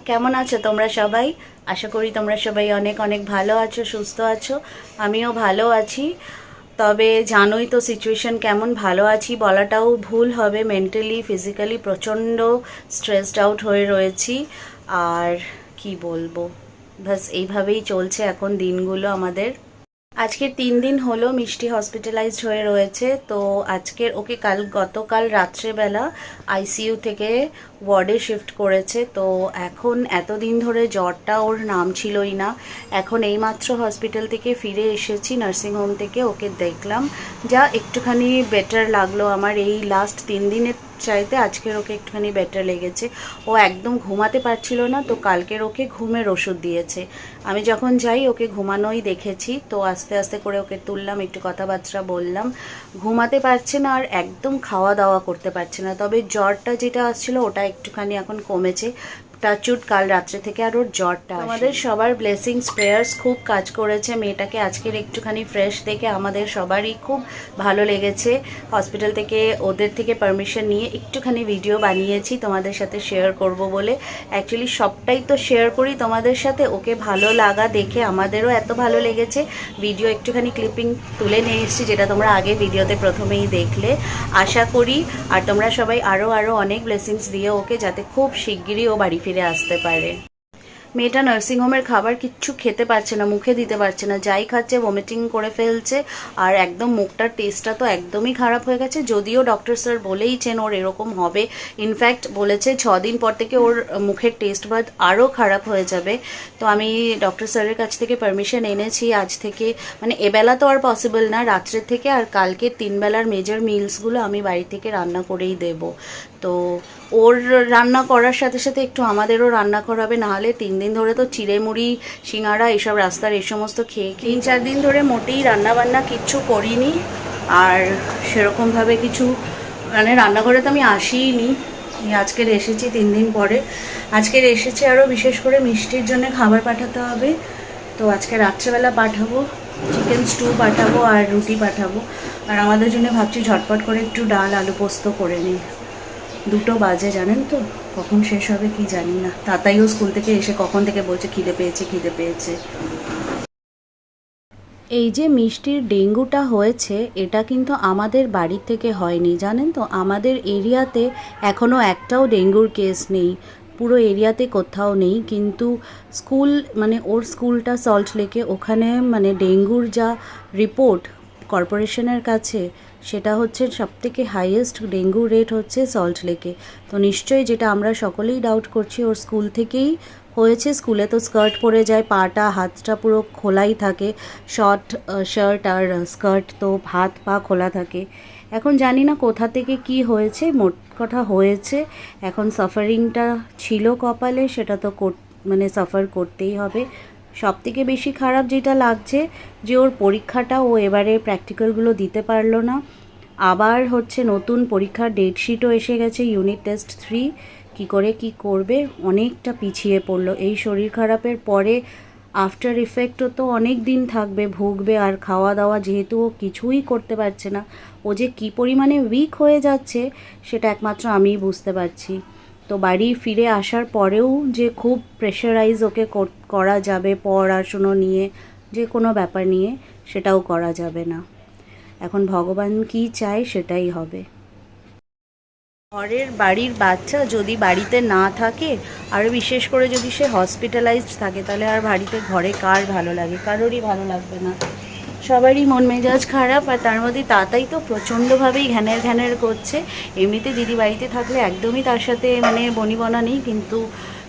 কেমন আছো তোমরা সবাই? আশা করি তোমরা সবাই অনেক অনেক ভালো আছো, সুস্থ আছো। আমিও ভালো আছি। তবে জানোই তো সিচুয়েশন কেমন, ভালো আছি বলাটাও ভুল হবে। মেন্টালি ফিজিক্যালি প্রচণ্ড স্ট্রেসড আউট হয়ে রয়েছি। আর কি বলবো, বাস এইভাবেই চলছে এখন দিনগুলো আমাদের। আজকে 3 দিন হলো মিষ্টি হসপিটালাইজড হয়ে রয়েছে। তো আজকের ওকে গতকাল রাত্রেবেলা আইসিইউ থেকে ওয়ার্ডে শিফট করেছে। তো এখন এতদিন ধরে জ্বরটা ওর নাম ছিলই না। এখন এইমাত্র হসপিটাল থেকে ফিরে এসেছি, নার্সিংহোম থেকে। ওকে দেখলাম, যা একটুখানি বেটার লাগলো আমার। এই লাস্ট 3 দিনের চাইতে আজকের ওকে একটুখানি বেটার লেগেছে। ও একদম ঘুমাতে পারছিল না, তো কালকের ওকে ঘুমের ওষুধ দিয়েছে। আমি যখন যাই ওকে ঘুমানোই দেখেছি। তো আস্তে আস্তে করে ওকে তুললাম, একটু কথাবার্তা বললাম। ঘুমাতে পারছে না আর একদম খাওয়া দাওয়া করতে পারছে না। তবে জ্বরটা যেটা আসছিল ওটা একটুখানি এখন কমেছে। টাচউড কাল রাত্রে থেকে আর ওর জ্বরটা আমাদের সবার ব্লেসিংস প্রেয়ার্স খুব কাজ করেছে। মেয়েটাকে আজকের একটুখানি ফ্রেশ দেখে আমাদের সবারই খুব ভালো লেগেছে। হসপিটাল থেকে ওদের থেকে পারমিশন নিয়ে একটুখানি ভিডিও বানিয়েছি তোমাদের সাথে শেয়ার করব বলে। অ্যাকচুয়ালি সবটাই তো শেয়ার করি তোমাদের সাথে। ওকে ভালো লাগা দেখে আমাদেরও এত ভালো লেগেছে, ভিডিও একটুখানি ক্লিপিং তুলে নিয়ে এসেছি, যেটা তোমরা আগে ভিডিওতে প্রথমেই দেখলে। আশা করি আর তোমরা সবাই আরও অনেক ব্লেসিংস দিয়ে ওকে, যাতে খুব শিগগিরই ও বাড়ি ফিরে আসতে পারে। মেয়েটা নার্সিংহোমের খাবার কিচ্ছু খেতে পারছে না, মুখে দিতে পারছে না। যাই খাচ্ছে ভমিটিং করে ফেলছে। আর একদম মুখটার টেস্টটা তো একদমই খারাপ হয়ে গেছে। যদিও ডক্টর স্যার বলেইছেন ওর এরকম হবে। ইনফ্যাক্ট বলেছে 6 দিন পর থেকে ওর মুখের টেস্ট বাদ আরও খারাপ হয়ে যাবে। তো আমি ডক্টর স্যারের কাছ থেকে পারমিশন এনেছি আজ থেকে, মানে এবেলা তো আর পসিবল না, রাত্রের থেকে আর কালকে 3 বেলার মেজর মিলসগুলো আমি বাড়ি থেকে রান্না করেই দেব। তো ওর রান্না করার সাথে সাথে একটু আমাদেরও রান্না করাবে, নাহলে 3 দিন ধরে তো চিড়ে মুড়ি সিঙ্গাড়া এসব রাস্তার এই সমস্ত খেয়ে 3-4 দিন ধরে মোটেই রান্না বান্না কিচ্ছু করিনি। আর সেরকমভাবে কিছু মানে রান্নাঘরে তো আমি আসিনি। আজকের এসেছি 3 দিন পরে। আজকের এসেছে আরও বিশেষ করে মিষ্টির জন্য খাবার পাঠাতে হবে। তো আজকে রাত্রেবেলা পাঠাবো, চিকেন স্টু পাঠাবো আর রুটি পাঠাবো। আর আমাদের জন্য ভাবছি ঝটপট করে একটু ডাল আলু পোস্ত করে নিই। 2টো বাজে, জানেন তো কখন শেষ হবে কি জানি না। তাতাইও স্কুল থেকে এসে কখন থেকে বলছে খিদে পেয়েছে খিদে পেয়েছে। এই যে মিষ্টির ডেঙ্গুটা হয়েছে, এটা কিন্তু আমাদের বাড়ি থেকে হয়নি, জানেন তো। আমাদের এরিয়াতে এখনও একটাও ডেঙ্গুর কেস নেই, পুরো এরিয়াতে কোথাও নেই। কিন্তু স্কুল মানে ওর স্কুলটা সল্ট লেকে, ওখানে মানে ডেঙ্গুর যা রিপোর্ট কর্পোরেশনের কাছে, সেটা হচ্ছে সবথেকে হাইয়েস্ট ডেঙ্গু রেট হচ্ছে সল্ট লেকে। তো নিশ্চয়ই, যেটা আমরা সকলেই ডাউট করছি, ওর স্কুল থেকেই হয়েছে। স্কুলে তো স্কার্ট পরে যায়, পাটা হাতটা পুরো খোলাই থাকে, শর্ট শার্ট আর স্কার্ট, তো হাত পা খোলা থাকে। এখন জানি না কোথা থেকে কি হয়েছে, মোট কথা হয়েছে। এখন সাফারিংটা ছিল কপালে, সেটা তো মানে সাফার করতেই হবে। সবথেকে বেশি খারাপ যেটা লাগছে, যে ওর পরীক্ষাটা ও এবারে প্র্যাকটিক্যালগুলো দিতে পারলো না। আবার হচ্ছে নতুন পরীক্ষার ডেটশিটও এসে গেছে, ইউনিট টেস্ট 3। কী করে কি করবে, অনেকটা পিছিয়ে পড়লো। এই শরীর খারাপের পরে আফটার ইফেক্টও তো অনেক দিন থাকবে, ভুগবে। আর খাওয়া দাওয়া যেহেতু ও কিছুই করতে পারছে না, ও যে কী পরিমাণে উইক হয়ে যাচ্ছে সেটা একমাত্র আমিই বুঝতে পারছি। তো বাড়ি ফিরে আসার পরেও যে খুব প্রেশারাইজ ওকে করা যাবে পড়াশুনো নিয়ে, যে কোনো ব্যাপার নিয়ে, সেটাও করা যাবে না। এখন ভগবান কি চায় সেটাই হবে। ঘরের বাড়ির বাচ্চা যদি বাড়িতে না থাকে, আর বিশেষ করে যদি সে হসপিটালাইজড থাকে, তাহলে আর বাড়িতে ঘরে কার ভালো লাগে? কারোরই ভালো লাগবে না, সবারই মন মেজাজ খারাপ। আর তার মধ্যে তাতাই তো প্রচণ্ডভাবেই ঘ্যানের ঘ্যানের করছে। এমনিতে দিদি বাড়িতে থাকলে একদমই তার সাথে মানে বনিবনা নেই, কিন্তু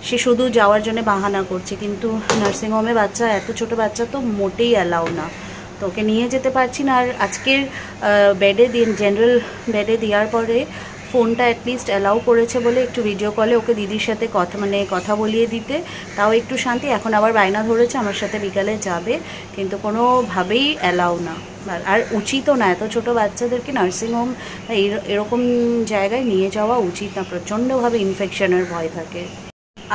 সে শুধু যাওয়ার জন্য বাহানা করছে। কিন্তু নার্সিংহোমে বাচ্চা, এত ছোট বাচ্চা তো মোটেই অ্যালাউ না, তো ওকে নিয়ে যেতে পারছি না। আর আজকের বেডে জেনারেল বেডে দেওয়ার পরে ফোনটা অ্যাটলিস্ট অ্যালাউ করেছে বলে একটু ভিডিও কলে ওকে দিদির সাথে কথা বলিয়ে দিতে, তাও একটু শান্তি। এখন আবার বায়না ধরেছে আমার সাথে বিকালে যাবে, কিন্তু কোনোভাবেই অ্যালাউ না। আর উচিতও না, এত ছোট বাচ্চাদেরকে নার্সিংহোম এরকম জায়গায় নিয়ে যাওয়া উচিত না, প্রচণ্ডভাবে ইনফেকশনের ভয় থাকে।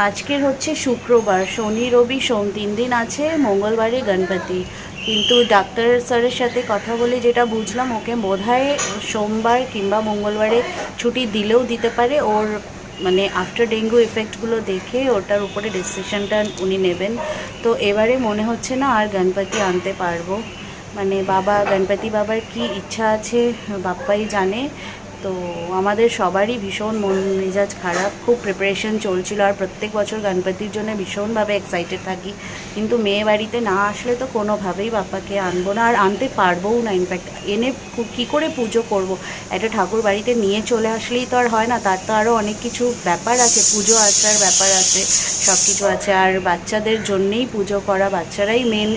আজকের হচ্ছে শুক্রবার, শনি রবি সোম 3 দিন আছে, মঙ্গলবারে গণপতি। কিন্তু ডাক্তার স্যারের সাথে কথা বলে যেটা বুঝলাম, ওকে বোধহয় সোমবার কিংবা মঙ্গলবারে ছুটি দিলেও দিতে পারে। ওর মানে আফটার ডেঙ্গু এফেক্টগুলো দেখে ওটার উপরে ডিসিশনটা উনি নেবেন। তো এবারে মনে হচ্ছে না আর গণপতি আনতে পারবো, মানে গণপতি বাবার কি ইচ্ছা আছে বাপ্পাই জানে। তো আমাদের সবারই ভীষণ মন মেজাজ খারাপ, খুব প্রিপারেশন চলছিল, আর প্রত্যেক বছর গণপতির জন্য ভীষণভাবে এক্সাইটেড থাকি, কিন্তু মেয়ে বাড়িতে না আসলে তো কোনোভাবেই বাপ্পাকে আনবো না, আর আনতে পারবোও না। ইনফ্যাক্ট এনে কী করে পুজো করব? একটা ঠাকুর বাড়িতে নিয়ে চলে আসলেই তো আর হয় না, তার তো আরও অনেক কিছু ব্যাপার আছে, পুজো আচার ব্যাপার আছে, সব কিছু আছে। আর বাচ্চাদের জন্যেই পুজো করা, বাচ্চারাই মেন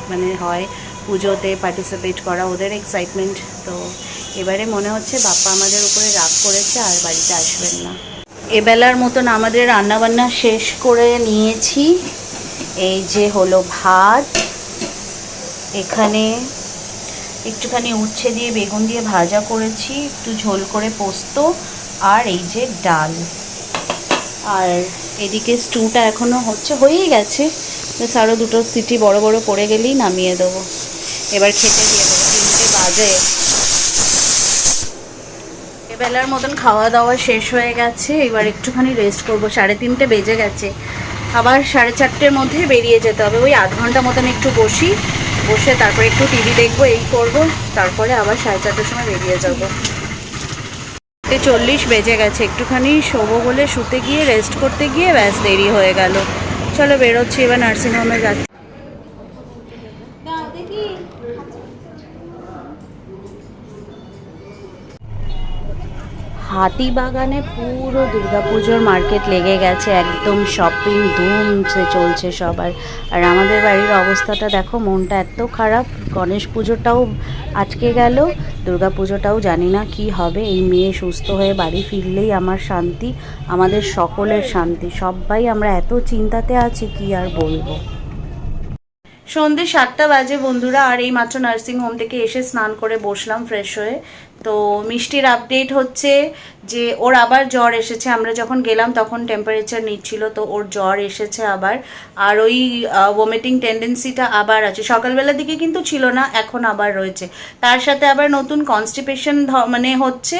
মানে হয় পুজোতে পার্টিসিপেট করা, ওদের এক্সাইটমেন্ট। তো এবারে মনে হচ্ছে বাপ্পা আমাদের উপরে রাগ করেছে আর বাড়িতে আসবেন না। এবেলার মতন আমাদের রান্নাবান্না শেষ করে নিয়েছি। এই যে হলো ভাত, এখানে একটুখানি উচ্ছে দিয়ে বেগুন দিয়ে ভাজা করেছি, একটু ঝোল করে পোস্ত, আর এই যে ডাল। আর এদিকে স্টুটা এখনও হয়েই গেছে, বেশ আরও দুটো সিটি বড় বড় পড়ে গেলেই নামিয়ে দেবো। এবার খেতে দিয়ে দেবো, 3টে বাজে। এবেলার মতন খাওয়া দাওয়া শেষ হয়ে গেছে, এবার একটুখানি রেস্ট করব। 3:30 বেজে গেছে, আবার 4:30-র মধ্যে বেরিয়ে যেতে হবে। ওই আধ ঘন্টা মতন একটু বসে তারপরে একটু টিভি দেখবো, এই করব, তারপরে আবার 4:30-র সময় বেরিয়ে যাব। 40 বেজে গেছে, একটুখানি শোবো বলে শুতে গিয়ে রেস্ট করতে গিয়ে ব্যাস দেরি হয়ে গেল। চলো বেরোচ্ছি, এবার নার্সিংহোমে যাচ্ছি। হাতিবাগানে পুরো দুর্গাপুজোর মার্কেট লেগে গেছে, একদম শপিং ধুমছে চলছে সবার। আর আমাদের বাড়ির অবস্থাটা দেখো, মনটা এত খারাপ। গণেশ পুজোটাও আজকে গেল, দুর্গা পুজোটাও জানি না কি হবে। এই মেয়ে সুস্থ হয়ে বাড়ি ফিরলেই আমার শান্তি, আমাদের সকলের শান্তি। সবাই আমরা এত চিন্তাতে আছি, কি আর বলবো। সন্ধ্যে 7টা বাজে বন্ধুরা, আর এই মাত্র নার্সিংহোম থেকে এসে স্নান করে বসলাম ফ্রেশ হয়ে। তো মিষ্টির আপডেট হচ্ছে যে ওর আবার জ্বর এসেছে, আমরা যখন গেলাম তখন টেম্পারেচার নিচ্ছিল, তো ওর জ্বর এসেছে আবার। আর ওই ভমিটিং টেন্ডেন্সিটা আবার আছে, সকালবেলার দিকে কিন্তু ছিল না, এখন আবার রয়েছে। তার সাথে আবার নতুন কনস্টিপেশন মানে হচ্ছে,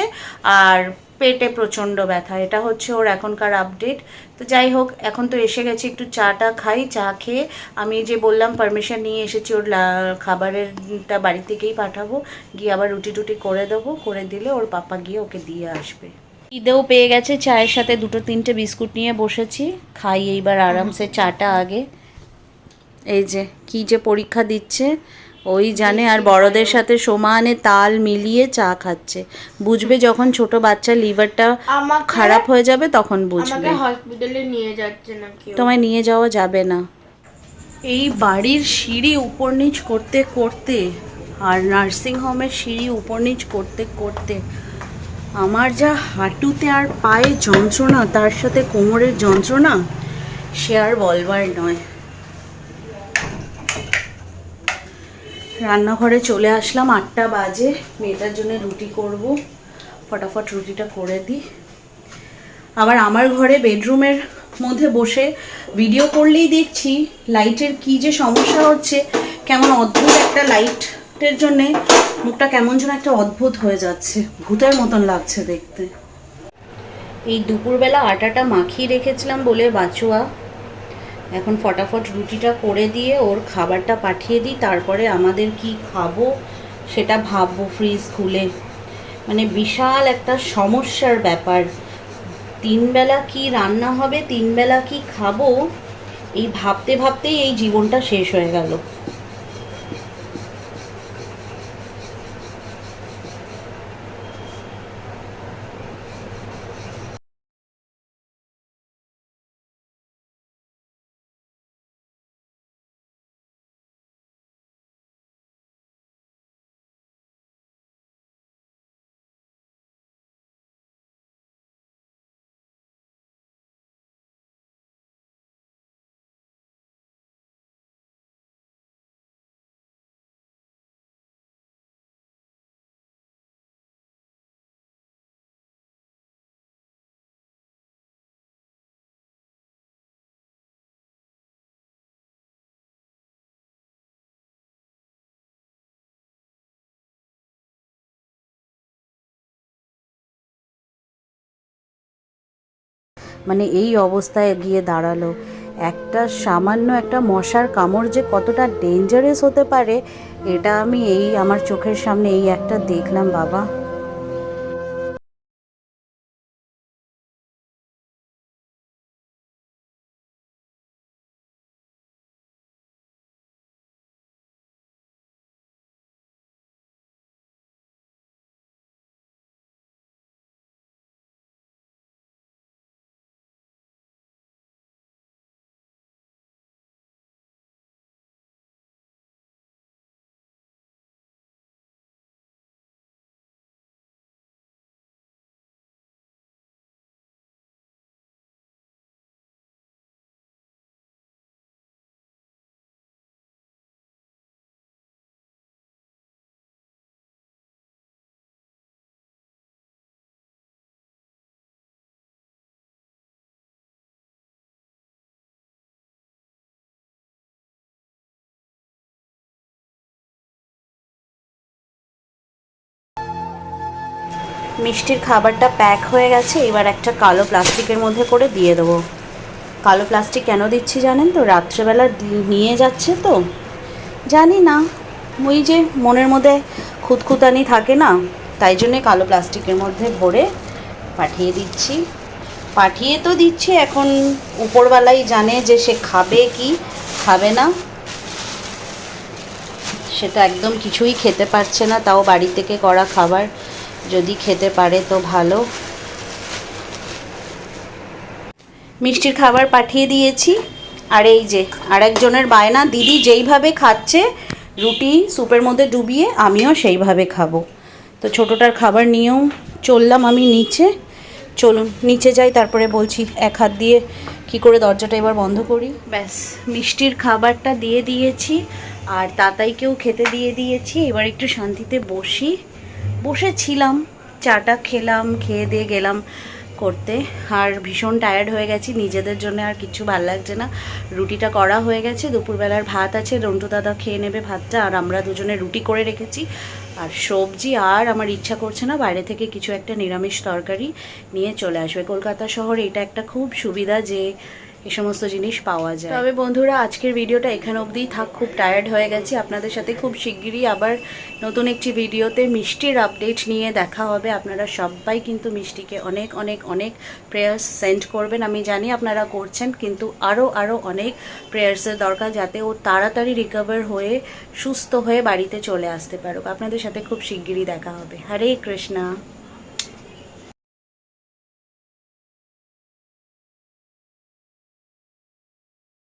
আর পেটে প্রচণ্ড ব্যথা। এটা হচ্ছে ওর এখনকার আপডেট। তো যাই হোক, এখন তো এসে গেছি, একটু চাটা খাই। চা খেয়ে আমি যে বললাম পারমিশন নিয়ে এসেছি ওর খাবারেরটা বাড়ি থেকেই পাঠাবো, গিয়ে আবার রুটি টুটি করে দেবো, করে দিলে ওর পাপা গিয়ে ওকে দিয়ে আসবে। খিদেও পেয়ে গেছে, চায়ের সাথে 2-3টে বিস্কুট নিয়ে বসেছি, খাই এইবার আরামসে চাটা আগে। এই যে কি যে পরীক্ষা দিচ্ছে ওই জানে, আর বড়দের সাথে সমানে তাল মিলিয়ে চা খাচ্ছে। বুঝবে যখন ছোট বাচ্চার লিভারটা খারাপ হয়ে যাবে তখন বুঝবে। হসপিটালে নিয়ে যাচ্ছে না কেউ, তোমায় নিয়ে যাওয়া যাবে না। এই বাড়ির সিঁড়ি উপর নিচ করতে করতে, আর নার্সিংহোমের সিঁড়ি উপর নিচ করতে করতে আমার যা হাঁটুতে আর পায়ে যন্ত্রণা, তার সাথে কোমরের যন্ত্রণা, সে আর বলবার নয়। রান্নাঘরে চলে আসলাম, 8টা বাজে, মেয়েটার জন্য রুটি করব, ফটাফট রুটিটা করে দিই। আবার আমার ঘরে বেডরুমের মধ্যে বসে ভিডিও করলেই দেখছি লাইটের কি যে সমস্যা হচ্ছে, কেমন অদ্ভুত একটা লাইটের জন্যে মুখটা কেমন যেন একটা অদ্ভুত হয়ে যাচ্ছে, ভূতের মতন লাগছে দেখতে। এই দুপুরবেলা আটাটা মাখিয়ে রেখেছিলাম বলে বাঁচুয়া, এখন ফটাফট রুটিটা করে দিয়ে ওর খাবারটা পাঠিয়ে দিই, তারপরে আমাদের কি খাবো সেটা ভাববো ফ্রিজ খুলে। মানে বিশাল একটা সমস্যার ব্যাপার, 3 বেলা কি রান্না হবে, 3 বেলা কি খাবো, এই ভাবতে ভাবতেই এই জীবনটা শেষ হয়ে গেল। মানে এই অবস্থায় গিয়ে দাঁড়ালো। একটা সামান্য একটা মশার কামড় যে কতটা ডেঞ্জারাস হতে পারে এটা আমি এই আমার চোখের সামনে এই একটা দেখলাম বাবা। মিষ্টির খাবারটা প্যাক হয়ে গেছে, এবার একটা কালো প্লাস্টিকের মধ্যে করে দিয়ে দেবো। কালো প্লাস্টিক কেন দিচ্ছি জানেন তো? রাত্রেবেলা নিয়ে যাচ্ছে তো, জানি না, ওই যে মনের মধ্যে খুঁতখুতানি থাকে না, তাই জন্যে কালো প্লাস্টিকের মধ্যে ভরে পাঠিয়ে দিচ্ছি। পাঠিয়ে তো দিচ্ছি, এখন উপরওয়ালাই জানে যে সে খাবে কি খাবে না। সেটা একদম কিছুই খেতে পারছে না, তাও বাড়ি থেকে করা খাবার যদি খেতে পারে তো ভালো। মিষ্টির খাবার পাঠিয়ে দিয়েছি। আর এই যে আরেকজনের বায়না, দিদি যেইভাবে খাচ্ছে রুটি স্যুপের মধ্যে ডুবিয়ে আমিও সেইভাবে খাবো। তো ছোটোটার খাবার নিয়েও চললাম আমি নিচে। চলুন নিচে যাই, তারপরে বলছি। এক হাত দিয়ে কি করে দরজাটা এবার বন্ধ করি। ব্যাস মিষ্টির খাবারটা দিয়ে দিয়েছি আর তাতাইকেও খেতে দিয়ে দিয়েছি। এবার একটু শান্তিতে বসেছিলাম, চাটা খেলাম, খেয়ে দিয়ে গেলাম করতে। আর ভীষণ টায়ার্ড হয়ে গেছি, নিজেদের জন্য আর কিছু ভাল লাগছে না। রুটিটা করা হয়ে গেছে, দুপুরবেলার ভাত আছে, রন্টু দাদা খেয়ে নেবে ভাতটা, আর আমরা দুজনে রুটি করে রেখেছি আর সবজি। আর আমার ইচ্ছা করছে না, বাইরে থেকে কিছু একটা নিরামিষ তরকারি নিয়ে চলে আসবে। কলকাতা শহরে এটা একটা খুব সুবিধা যে এই সমস্ত জিনিস পাওয়া যায়। তবে বন্ধুরা আজকের ভিডিওটা এখানে অবধিই থাক, খুব টায়ার্ড হয়ে গেছি। আপনাদের সাথে খুব শিগগিরই আবার নতুন একটি ভিডিওতে মিষ্টির আপডেট নিয়ে দেখা হবে। আপনারা সবাই কিন্তু মিষ্টিকে অনেক অনেক অনেক প্রেয়ার্স সেন্ড করবেন, আমি জানি আপনারা করছেন, কিন্তু আরও অনেক প্রেয়ার্সের দরকার যাতে ও তাড়াতাড়ি রিকভার হয়ে সুস্থ হয়ে বাড়িতে চলে আসতে পারুক। আপনাদের সাথে খুব শিগগিরই দেখা হবে। হরে কৃষ্ণা।